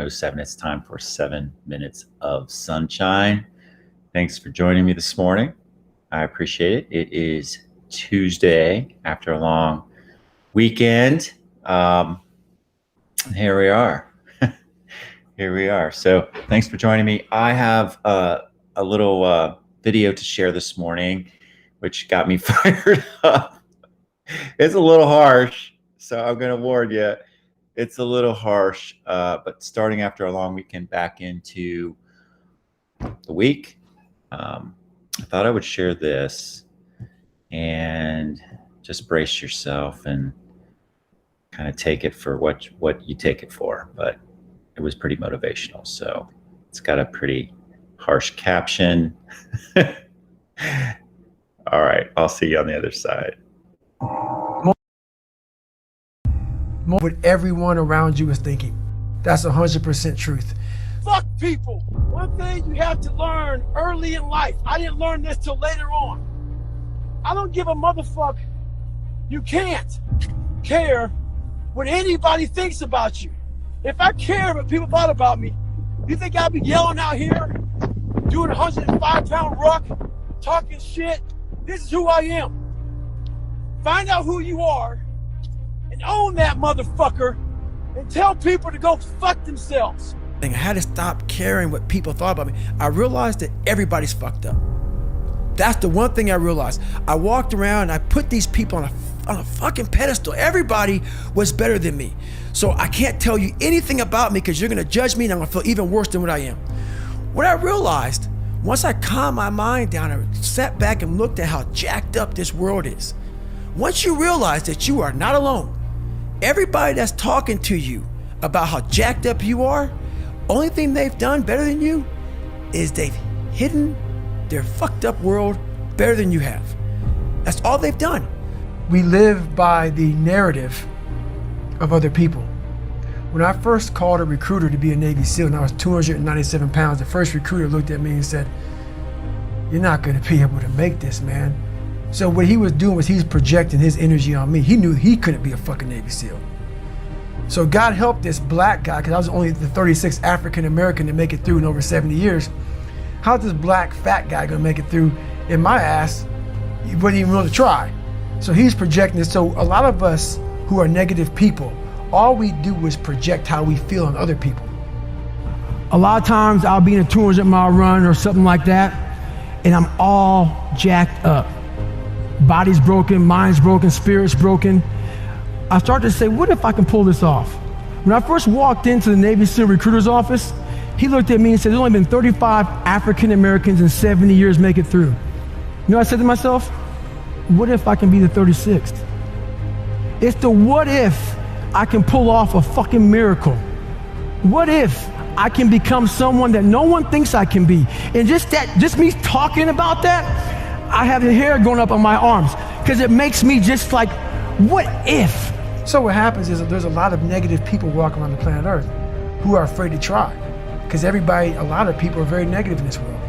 11:07. It's time for 7 minutes of sunshine. Thanks for joining me this morning. I appreciate it. It is Tuesday after a long weekend. Here we are. Here we are. So thanks for joining me. I have a little video to share this morning, which got me fired up. It's a little harsh, so I'm going to warn you. It's a little harsh, but starting after a long weekend back into the week, I thought I would share this and just brace yourself and kind of take it for what you take it for. But it was pretty motivational, so it's got a pretty harsh caption. All right, I'll see you on the other side. What everyone around you is thinking. That's 100% truth. Fuck people. One thing you have to learn early in life. I didn't learn this till later on. I don't give a motherfuck. You can't care what anybody thinks about you. If I cared what people thought about me, you think I'd be yelling out here, doing a 105-pound ruck, talking shit? This is who I am. Find out who you are and own that motherfucker and tell people to go fuck themselves. I had to stop caring what people thought about me. I realized that everybody's fucked up. That's the one thing I realized. I walked around and I put these people on a fucking pedestal. Everybody was better than me. So I can't tell you anything about me because you're gonna judge me and I'm gonna feel even worse than what I am. What I realized, once I calmed my mind down and sat back and looked at how jacked up this world is, once you realize that you are not alone, everybody that's talking to you about how jacked up you are, only thing they've done better than you is they've hidden their fucked up world better than you have. That's all they've done. We live by the narrative of other people. When I first called a recruiter to be a Navy SEAL and I was 297 pounds, the first recruiter looked at me and said, "You're not gonna be able to make this, man." So what he was doing was he's projecting his energy on me. He knew he couldn't be a fucking Navy SEAL. So God helped this black guy, because I was only the 36th African American to make it through in over 70 years. How's this black fat guy gonna make it through in my ass? He wouldn't even want to try. So he's projecting this. So a lot of us who are negative people, all we do is project how we feel on other people. A lot of times I'll be in a 200-mile run or something like that, and I'm all jacked up. Body's broken, mind's broken, spirit's broken. I started to say, what if I can pull this off? When I first walked into the Navy SEAL recruiter's office, he looked at me and said, there's only been 35 African Americans in 70 years make it through. You know what I said to myself? What if I can be the 36th? It's the what if I can pull off a fucking miracle. What if I can become someone that no one thinks I can be? And just me talking about that, I have the hair going up on my arms because it makes me just like, what if? So what happens is that there's a lot of negative people walking around the planet Earth who are afraid to try, because a lot of people are very negative in this world.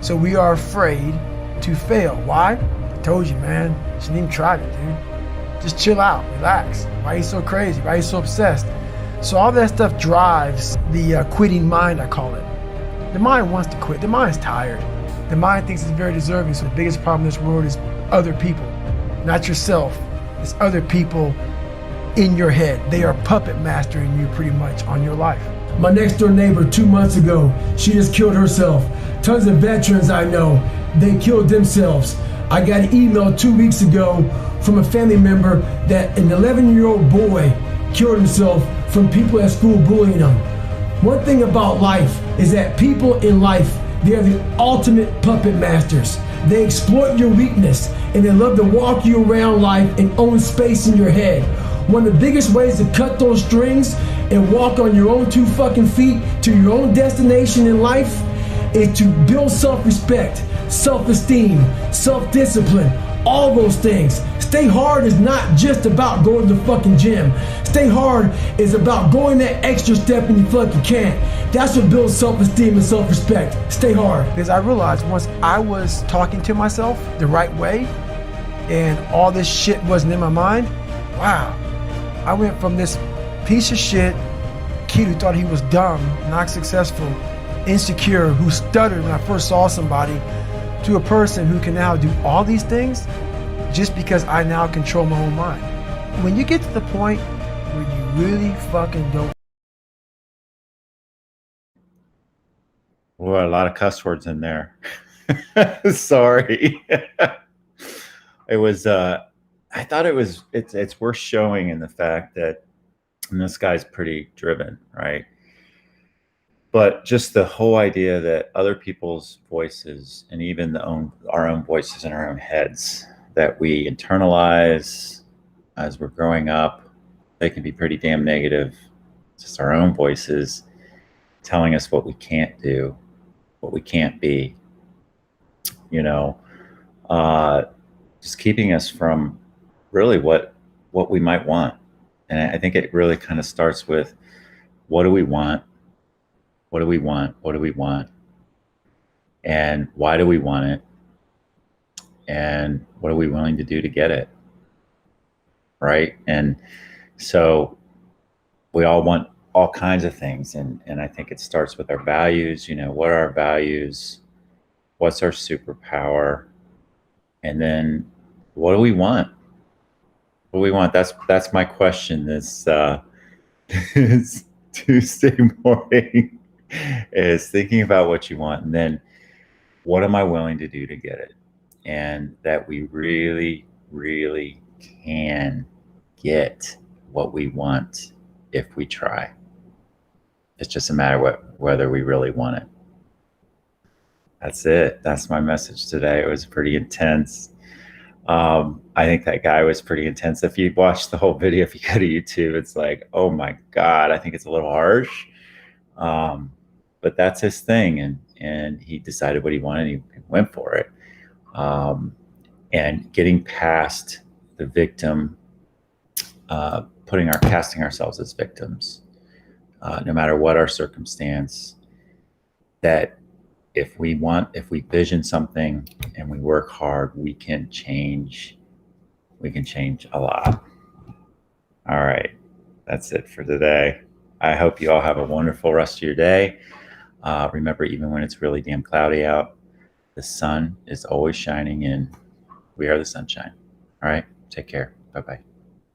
So we are afraid to fail. Why? I told you, man, you shouldn't even try it, dude. Just chill out, relax. Why are you so crazy? Why are you so obsessed? So all that stuff drives the quitting mind, I call it. The mind wants to quit. The mind's tired. The mind thinks it's very deserving. So the biggest problem in this world is other people, not yourself. It's other people in your head. They are puppet mastering you pretty much on your life. My next door neighbor 2 months ago, she just killed herself. Tons of veterans I know, they killed themselves. I got an email 2 weeks ago from a family member that an 11-year-old boy killed himself from people at school bullying him. One thing about life is that people in life, they are the ultimate puppet masters. They exploit your weakness and they love to walk you around life and own space in your head. One of the biggest ways to cut those strings and walk on your own 2 fucking feet to your own destination in life is to build self-respect, self-esteem, self-discipline, all those things. Stay hard is not just about going to the fucking gym. Stay hard is about going that extra step when you feel like you can't. That's what builds self-esteem and self-respect. Stay hard. Because I realized once I was talking to myself the right way and all this shit wasn't in my mind, wow. I went from this piece of shit, kid who thought he was dumb, not successful, insecure, who stuttered when I first saw somebody, to a person who can now do all these things just because I now control my own mind. When you get to the point where you really fucking don't. Well, a lot of cuss words in there. Sorry. It was, I thought it's worth showing in the fact that, and this guy's pretty driven, right? But just the whole idea that other people's voices and even our own voices in our own heads that we internalize as we're growing up, they can be pretty damn negative. Just our own voices telling us what we can't do, what we can't be, you know, just keeping us from really what we might want. And I think it really kind of starts with, what do we want? What do we want? What do we want? And why do we want it? And what are we willing to do to get it? Right? And so we all want all kinds of things. And I think it starts with our values. You know, what are our values? What's our superpower? And then what do we want? What do we want? That's my question this Tuesday morning, is thinking about what you want, and then what am I willing to do to get it? And that we really, really can get what we want if we try. It's just a matter of whether we really want it. That's it. That's my message today. It was pretty intense. I think that guy was pretty intense. If you watch the whole video, if you go to YouTube, it's like, oh my God, I think it's a little harsh. But that's his thing. And he decided what he wanted. He went for it. And getting past the victim, casting ourselves as victims, no matter what our circumstance, that if we vision something and we work hard, we can change a lot. All right. That's it for today. I hope you all have a wonderful rest of your day. Remember, even when it's really damn cloudy out, the sun is always shining in. We are the sunshine. All right. Take care. Bye-bye.